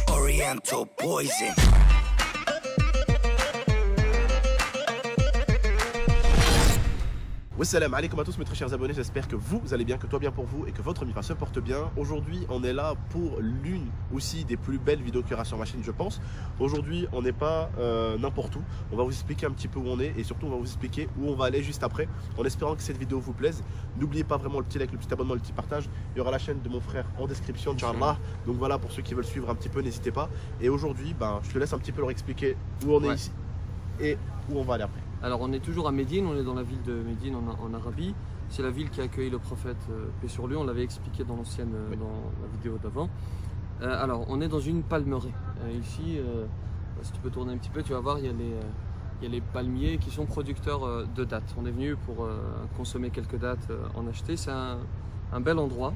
Oriental poison. Wassalam alaikum à tous mes très chers abonnés, j'espère que vous allez bien, que toi bien pour vous et que votre migration porte bien. Aujourd'hui on est là pour l'une aussi des plus belles vidéos qu'il y aura sur ma chaîne je pense. Aujourd'hui on n'est pas n'importe où, on va vous expliquer un petit peu où on est et surtout on va vous expliquer où on va aller juste après, en espérant que cette vidéo vous plaise. N'oubliez pas vraiment le petit like, le petit abonnement, le petit partage, il y aura la chaîne de mon frère en description Inch'Allah. Donc voilà, pour ceux qui veulent suivre un petit peu, n'hésitez pas. Et aujourd'hui je te laisse un petit peu leur expliquer où on est ici et où on va aller après. Alors on est toujours à Médine, on est dans la ville de Médine en Arabie. C'est la ville qui a accueilli le prophète, paix sur lui, on l'avait expliqué dans l'ancienne, dans la vidéo d'avant. Alors on est dans une palmeraie. Ici, si tu peux tourner un petit peu, tu vas voir, il y a les palmiers qui sont producteurs de dattes. On est venu pour consommer quelques dattes, en acheter. C'est un bel endroit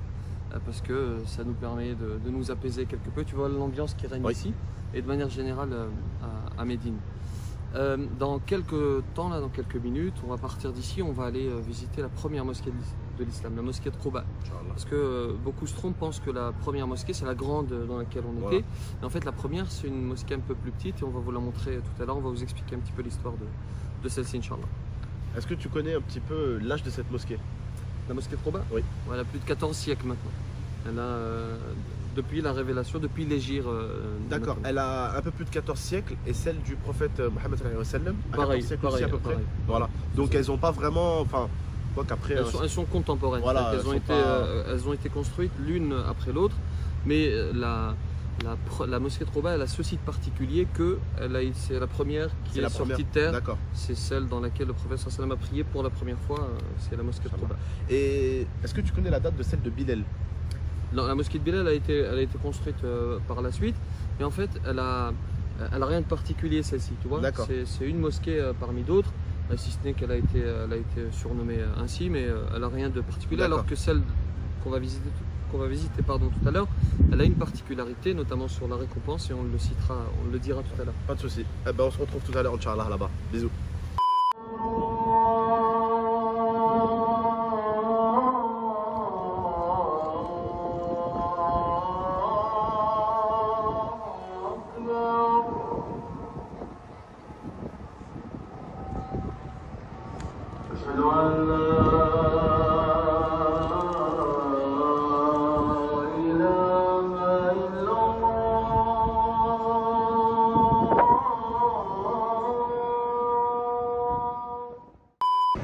parce que ça nous permet de nous apaiser quelque peu. Tu vois l'ambiance qui règne ici et de manière générale à Médine. Dans quelques temps, là, dans quelques minutes, on va partir d'ici, on va aller visiter la première mosquée de l'islam, la mosquée de Quba. Parce que beaucoup se trompent, pensent que la première mosquée c'est la grande dans laquelle on était. Mais en fait la première c'est une mosquée un peu plus petite et on va vous la montrer tout à l'heure, on va vous expliquer un petit peu l'histoire de celle-ci Inch'Allah. Est-ce que tu connais un petit peu l'âge de cette mosquée? La mosquée de Quba? Oui. Elle a plus de 14 siècles maintenant. Elle a... depuis la révélation, depuis l'égir. D'accord, elle a un peu plus de 14 siècles et celle du prophète Mohammed a 14 siècles aussi à peu près. Voilà. Donc elles n'ont pas vraiment. Enfin, quoi qu'après. Elles sont contemporaines. Voilà, elles ont été construites l'une après l'autre, mais la mosquée de Quba, elle a ce site particulier que c'est la première qui est sortie de terre. C'est celle dans laquelle le prophète sallam a prié pour la première fois, c'est la mosquée de Quba. Et est-ce que tu connais la date de celle de Bilal? Non, la mosquée de Bilal elle a été construite par la suite, mais en fait elle a rien de particulier celle-ci, tu vois. C'est une mosquée parmi d'autres, si ce n'est qu'elle a été surnommée ainsi, mais elle a rien de particulier, alors que celle qu'on va visiter tout à l'heure, elle a une particularité, notamment sur la récompense, et on le citera, on le dira tout à l'heure. Pas de souci. On se retrouve tout à l'heure, Inch'Allah, là-bas. Bisous.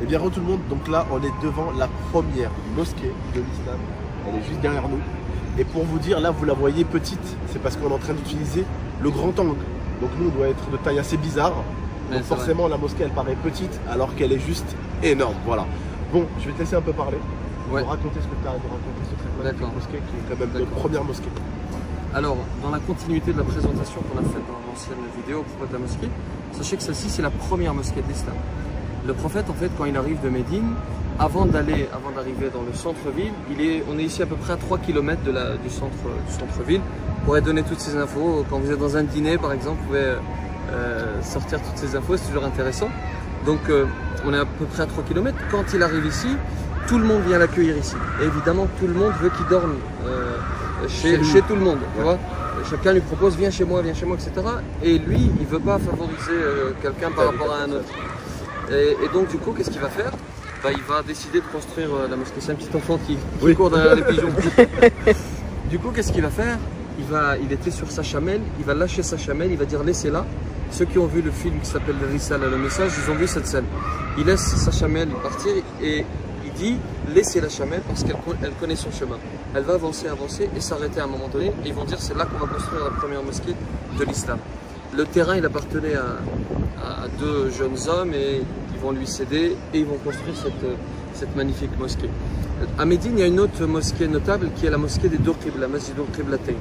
Et bien re tout le monde, donc là on est devant la première mosquée de l'islam, elle est juste derrière nous. Et pour vous dire, là vous la voyez petite, c'est parce qu'on est en train d'utiliser le grand angle. Donc nous on doit être de taille assez bizarre, donc forcément la mosquée elle paraît petite alors qu'elle est juste énorme, voilà. Bon, je vais te laisser un peu parler, pour raconter ce que tu as à raconter sur cette magnifique mosquée qui est quand même notre première mosquée. Alors, dans la continuité de la présentation qu'on a faite dans l'ancienne vidéo pour de la mosquée, sachez que celle-ci c'est la première mosquée de l'islam. Le prophète, en fait, quand il arrive de Médine, avant d'arriver dans le centre-ville, on est ici à peu près à 3 km du centre-ville. On pourrait donner toutes ces infos. Quand vous êtes dans un dîner, par exemple, vous pouvez sortir toutes ces infos, c'est toujours intéressant. Donc, on est à peu près à 3 km. Quand il arrive ici, tout le monde vient l'accueillir ici. Et évidemment, tout le monde veut qu'il dorme chez tout le monde. Tu vois, chacun lui propose viens chez moi, etc. Et lui, il ne veut pas favoriser quelqu'un par rapport à un autre. Et donc du coup, qu'est-ce qu'il va faire? Il va décider de construire la mosquée. C'est un petit enfant qui court derrière les pigeons. Du coup, qu'est-ce qu'il va faire? Il était sur sa chamelle, il va lâcher sa chamelle, il va dire laissez-la. Ceux qui ont vu le film qui s'appelle le Risala, le message, ils ont vu cette scène. Il laisse sa chamelle partir et il dit laissez la chamelle parce qu'elle connaît son chemin. Elle va avancer et s'arrêter à un moment donné. Et ils vont dire c'est là qu'on va construire la première mosquée de l'islam. Le terrain il appartenait à deux jeunes hommes et ils vont lui céder et ils vont construire cette magnifique mosquée. À Médine, il y a une autre mosquée notable qui est la mosquée des deux Qibla, Masjid al-Qiblatayn.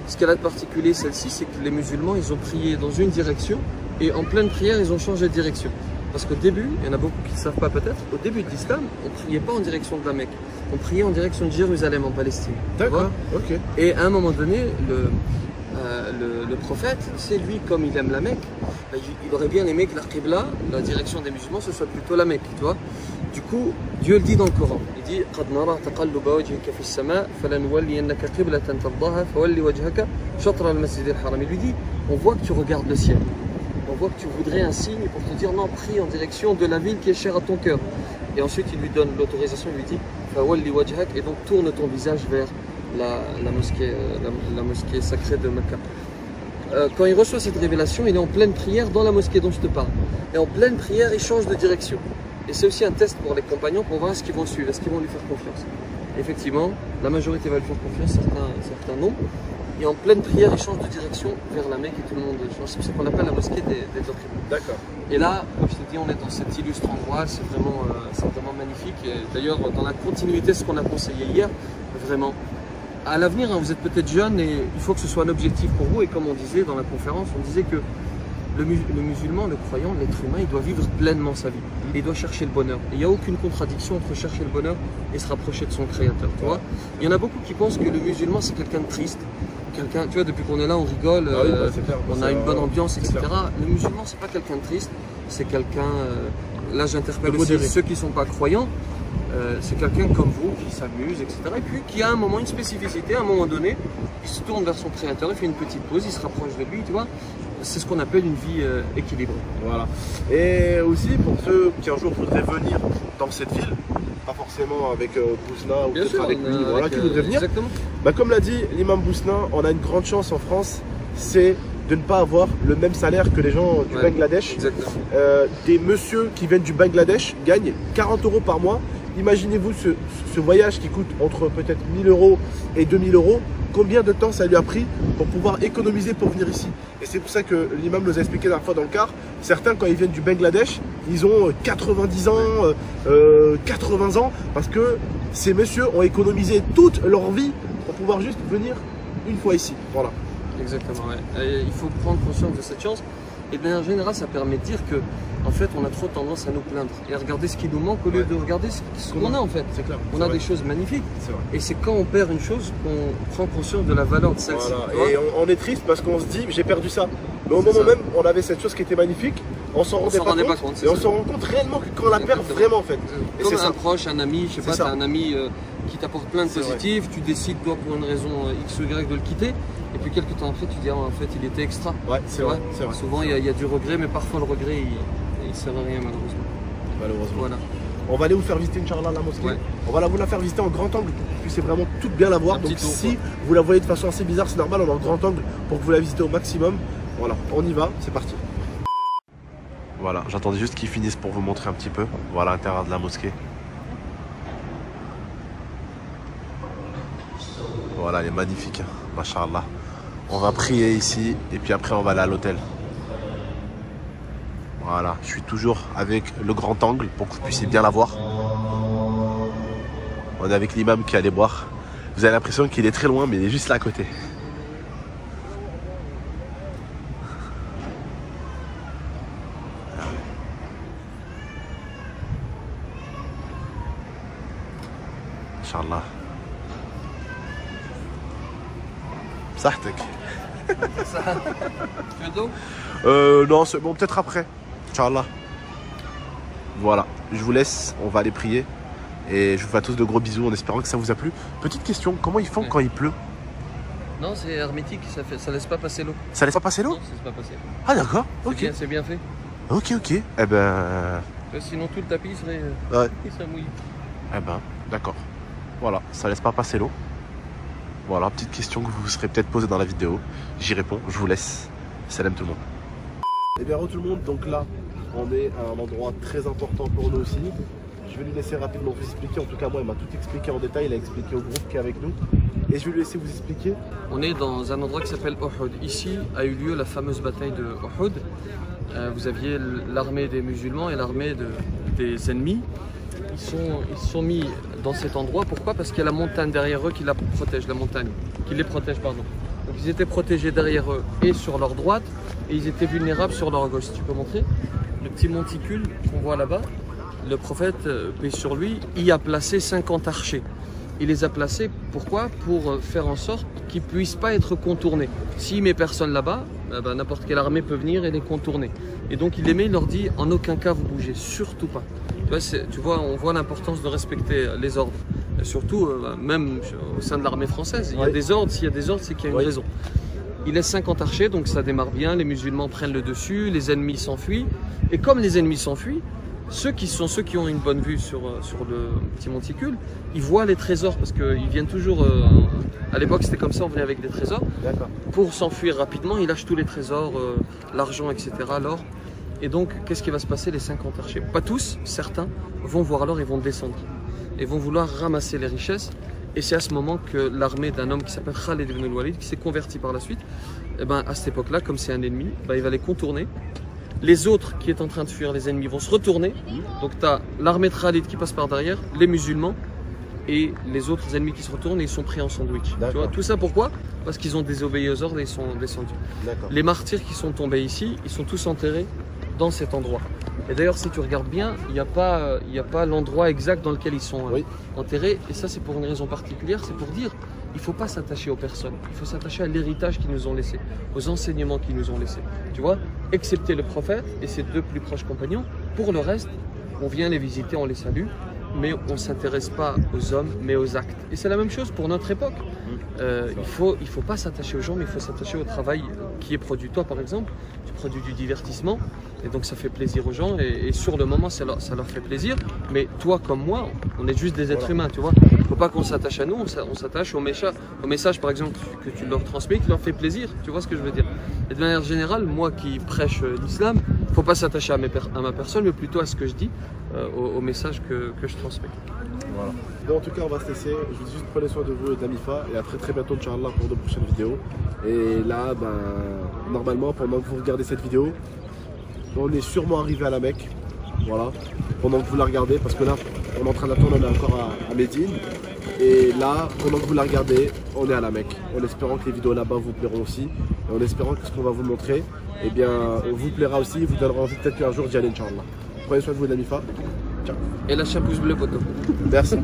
Ce qu'elle a de particulier celle-ci, c'est que les musulmans, ils ont prié dans une direction et en pleine prière, ils ont changé de direction. Parce qu'au début, il y en a beaucoup qui ne savent pas peut-être, au début de l'islam, on ne priait pas en direction de la Mecque, on priait en direction de Jérusalem en Palestine. D'accord, ok. Et à un moment donné, le prophète, c'est lui, comme il aime la Mecque, il aurait bien aimé que la Qibla, la direction des musulmans, ce soit plutôt la Mecque, tu vois. Du coup, Dieu le dit dans le Coran. Il dit قَدْ نَرَى تَقَلُّبَ وَجْهِكَ فِي السَّمَاءِ فَلَنُوَلِّيَنَّكَ قِبْلَةً تَرْضَاهَا فَوَلِّ وَجْهَكَ شَطْرَ الْمَسْجِدِ الْحَرَامِ. Il lui dit, on voit que tu regardes le ciel. On voit que tu voudrais un signe pour te dire non, prie en direction de la ville qui est chère à ton cœur. Et ensuite, il lui donne l'autorisation, il lui dit فَوَلِّ وَجْهَكَ, et donc tourne ton visage vers la mosquée sacrée de Mecca. Quand il reçoit cette révélation, il est en pleine prière dans la mosquée dont je te parle. Et en pleine prière, il change de direction. Et c'est aussi un test pour les compagnons pour voir ce qu'ils vont suivre, est-ce qu'ils vont lui faire confiance. Effectivement, la majorité va lui faire confiance, certains non. Et en pleine prière, il change de direction vers la Mecque et tout le monde change. C'est ce qu'on appelle la mosquée des doctrines. D'accord. Et là, comme je te dis, on est dans cet illustre endroit, c'est vraiment magnifique. Et d'ailleurs, dans la continuité de ce qu'on a conseillé hier, vraiment, à l'avenir, hein, vous êtes peut-être jeune et il faut que ce soit un objectif pour vous. Et comme on disait dans la conférence, on disait que le musulman, le croyant, l'être humain, il doit vivre pleinement sa vie. Et il doit chercher le bonheur. Et il n'y a aucune contradiction entre chercher le bonheur et se rapprocher de son créateur. Tu vois, il y en a beaucoup qui pensent que le musulman, c'est quelqu'un de triste. Tu vois, depuis qu'on est là, on rigole, clair, on a une bonne ambiance, etc. Le musulman, c'est pas quelqu'un de triste, c'est quelqu'un. Là, j'interpelle aussi ceux qui ne sont pas croyants. C'est quelqu'un comme vous qui s'amuse, etc. Et puis qui a un moment, une spécificité, à un moment donné, il se tourne vers son créateur, il fait une petite pause, il se rapproche de lui, tu vois. C'est ce qu'on appelle une vie équilibrée. Voilà. Et aussi pour ceux qui un jour voudraient venir dans cette ville, pas forcément avec Bousna ou peut-être avec lui, voilà, qui voudraient venir. Exactement. Bah, comme l'a dit l'imam Bousna, on a une grande chance en France, c'est de ne pas avoir le même salaire que les gens du Bangladesh. Des messieurs qui viennent du Bangladesh gagnent 40 € par mois. Imaginez-vous ce voyage qui coûte entre peut-être 1000 € et 2000 €. Combien de temps ça lui a pris pour pouvoir économiser pour venir ici? Et c'est pour ça que l'imam nous a expliqué la dernière fois dans le car. Certains, quand ils viennent du Bangladesh, ils ont 90 ans, 80 ans, parce que ces messieurs ont économisé toute leur vie pour pouvoir juste venir une fois ici. Voilà. Exactement, ouais. Et il faut prendre conscience de cette chance. Et de manière générale, ça permet de dire que, en fait, on a trop tendance à nous plaindre et à regarder ce qui nous manque au lieu de regarder ce qu'on a en fait. C'est clair. On a des choses magnifiques. C'est vrai. Et c'est quand on perd une chose qu'on prend conscience de la valeur de celle-ci. Voilà. Et on est triste parce qu'on se dit, j'ai perdu ça. Mais au moment même, on avait cette chose qui était magnifique, on s'en rendait pas compte. Et on s'en rend compte réellement que quand on la perd vraiment en fait. Et comme un proche, un ami, je sais pas, tu as un ami qui t'apporte plein de positifs, tu décides toi pour une raison X ou Y de le quitter. Et puis quelques temps après, tu dis, en fait, il était extra. Ouais, c'est vrai. Souvent, il y a du regret, mais parfois le regret, il ne sert à rien, malheureusement. Malheureusement. Voilà. On va aller vous faire visiter, Inch'Allah, la mosquée. Ouais. On va vous la faire visiter en grand angle pour que vous puissiez vraiment toute bien la voir. Donc, tour, si vous la voyez de façon assez bizarre, c'est normal, on est en grand angle pour que vous la visitez au maximum. Voilà, on y va, c'est parti. Voilà, j'attendais juste qu'ils finissent pour vous montrer un petit peu. Voilà l'intérieur de la mosquée. Voilà, elle est magnifique, Masha'Allah. On va prier ici et puis après on va aller à l'hôtel. Voilà, je suis toujours avec le grand angle pour que vous puissiez bien la voir. On est avec l'imam qui allait boire. Vous avez l'impression qu'il est très loin, mais il est juste là à côté. Inch'Allah. Sahtek. Tu veux d'eau? Non, c'est bon, peut-être après. Inch'Allah. Voilà, je vous laisse, on va aller prier. Et je vous fais à tous de gros bisous en espérant que ça vous a plu. Petite question, comment ils font quand il pleut? Non, c'est hermétique, ça laisse pas passer l'eau. Ça laisse pas passer l'eau? Non, ça laisse pas passer. Ah d'accord, ok. C'est bien fait. Ok. Eh ben... Sinon tout le tapis il serait mouillé. Eh ben, d'accord. Voilà, ça laisse pas passer l'eau. Voilà, petite question que vous vous serez peut-être posée dans la vidéo. J'y réponds, je vous laisse. Salam tout le monde. Et bien, tout le monde, donc là, on est à un endroit très important pour nous aussi. Je vais lui laisser rapidement vous expliquer. En tout cas, moi, il m'a tout expliqué en détail. Il a expliqué au groupe qui est avec nous. Et je vais lui laisser vous expliquer. On est dans un endroit qui s'appelle Uhud. Ici a eu lieu la fameuse bataille de Uhud. Vous aviez l'armée des musulmans et l'armée des ennemis. Ils se sont mis dans cet endroit. Pourquoi? Parce qu'il y a la montagne derrière eux qui les protège, pardon. Donc ils étaient protégés derrière eux et sur leur droite, et ils étaient vulnérables sur leur gauche. Tu peux montrer? Le petit monticule qu'on voit là-bas, le prophète, paix sur lui, y a placé 50 archers. Il les a placés, pourquoi? Pour faire en sorte qu'ils ne puissent pas être contournés. S'il met personne là-bas, n'importe quelle armée peut venir et les contourner. Et donc il les met, il leur dit, en aucun cas vous bougez, surtout pas. Tu vois, on voit l'importance de respecter les ordres. Et surtout, même au sein de l'armée française, il y a des ordres. S'il y a des ordres, c'est qu'il y a une raison. Il laisse 50 archers, donc ça démarre bien. Les musulmans prennent le dessus, les ennemis s'enfuient. Et comme les ennemis s'enfuient, ceux qui ont une bonne vue sur le petit monticule, ils voient les trésors parce qu'ils viennent toujours. À l'époque, c'était comme ça, on venait avec des trésors. Pour s'enfuir rapidement, ils lâchent tous les trésors, l'argent, etc., l'or. Et donc, qu'est-ce qui va se passer? Les 50 archers, pas tous, certains, vont voir l'or et vont descendre. Et vont vouloir ramasser les richesses. Et c'est à ce moment que l'armée d'un homme qui s'appelle Khalid ibn al-Walid, qui s'est converti par la suite, et ben, à cette époque-là, comme c'est un ennemi, ben, il va les contourner. Les autres qui est en train de fuir, les ennemis, vont se retourner. Donc tu as l'armée de Khalid qui passe par derrière, les musulmans et les autres ennemis qui se retournent et ils sont pris en sandwich. Tu vois, tout ça pourquoi? Parce qu'ils ont désobéi aux ordres et ils sont descendus. Les martyrs qui sont tombés ici, ils sont tous enterrés dans cet endroit. Et d'ailleurs, si tu regardes bien, il n'y a pas l'endroit exact dans lequel ils sont enterrés. Et ça, c'est pour une raison particulière, c'est pour dire il ne faut pas s'attacher aux personnes, il faut s'attacher à l'héritage qu'ils nous ont laissé, aux enseignements qu'ils nous ont laissés. Tu vois, excepté le prophète et ses 2 plus proches compagnons, pour le reste, on vient les visiter, on les salue, mais on ne s'intéresse pas aux hommes, mais aux actes. Et c'est la même chose pour notre époque. Il faut pas s'attacher aux gens, mais il faut s'attacher au travail qui est produit. Toi, par exemple, tu produis du divertissement, et donc ça fait plaisir aux gens, et sur le moment, ça leur fait plaisir. Mais toi, comme moi, on est juste des êtres humains, tu vois. Il ne faut pas qu'on s'attache à nous, on s'attache au message, par exemple, que tu leur transmets, qui leur fait plaisir. Tu vois ce que je veux dire? Et de manière générale, moi qui prêche l'islam, il ne faut pas s'attacher à ma personne, mais plutôt à ce que je dis, au message que je transmets. Voilà. Bon, en tout cas, on va se laisser. Je vous dis juste prenez soin de vous et d'Amifa. Et à très très bientôt, Inch'Allah, pour de prochaines vidéos. Et là, normalement, pendant que vous regardez cette vidéo, on est sûrement arrivé à la Mecque. Voilà. Pendant que vous la regardez, parce que là, on est en train d'attendre, on est encore à Médine. Et là, pendant que vous la regardez, on est à la Mecque. En espérant que les vidéos là-bas vous plairont aussi. Et en espérant que ce qu'on va vous montrer, eh bien, vous plaira aussi. Vous donnera envie peut-être qu'un jour d'y aller, Inch'Allah. Prenez soin de vous et d'Amifa. Ciao. Et lâche un pouce bleu, poteau. Merci.